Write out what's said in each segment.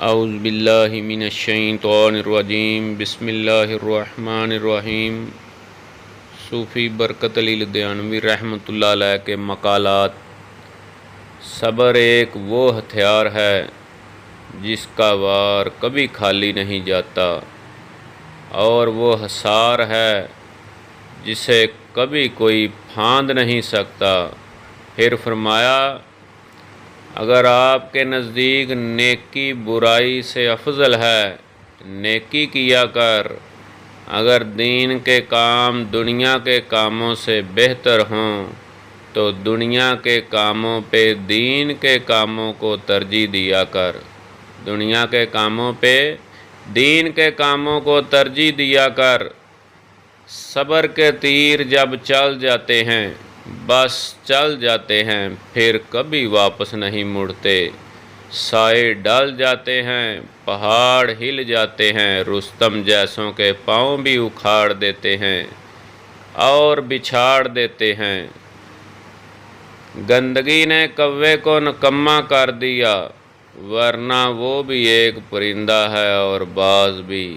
اعوذ باللہ من الشیطان الرجیم بسم اللہ الرحمن الرحیم۔ صوفی برکت علی لدھیانوی رحمۃ اللہ علیہ کے مقالات۔ صبر ایک وہ ہتھیار ہے جس کا وار کبھی خالی نہیں جاتا، اور وہ حصار ہے جسے کبھی کوئی پھاند نہیں سکتا۔ پھر فرمایا، اگر آپ کے نزدیک نیکی برائی سے افضل ہے، نیکی کیا کر۔ اگر دین کے کام دنیا کے کاموں سے بہتر ہوں تو دنیا کے کاموں پہ دین کے کاموں کو ترجیح دیا کر۔ دنیا کے کاموں پہ دین کے کاموں کو ترجیح دیا کر۔ صبر کے تیر جب چل جاتے ہیں، بس چل جاتے ہیں، پھر کبھی واپس نہیں مڑتے۔ سائے ڈل جاتے ہیں، پہاڑ ہل جاتے ہیں، رستم جیسوں کے پاؤں بھی اکھاڑ دیتے ہیں اور بچھاڑ دیتے ہیں۔ گندگی نے کوے کو نکما کر دیا، ورنہ وہ بھی ایک پرندہ ہے اور باز بھی۔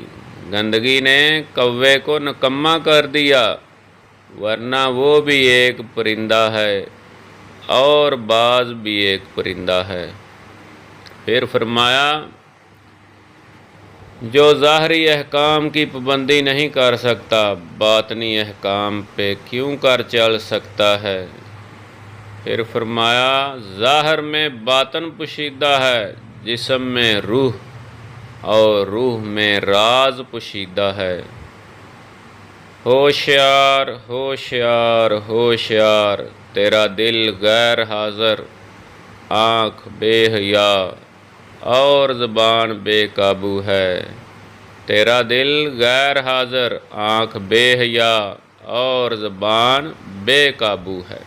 گندگی نے کوے کو نکما کر دیا، ورنہ وہ بھی ایک پرندہ ہے اور باز بھی ایک پرندہ ہے۔ پھر فرمایا، جو ظاہری احکام کی پابندی نہیں کر سکتا، باطنی احکام پہ کیوں کر چل سکتا ہے؟ پھر فرمایا، ظاہر میں باطن پوشیدہ ہے، جسم میں روح اور روح میں راز پوشیدہ ہے۔ ہوشیار ہوشیار ہوشیار، تیرا دل غیر حاضر، آنکھ بے حیا اور زبان بے قابو ہے۔ تیرا دل غیر حاضر، آنکھ بے حیا اور زبان بے قابو ہے۔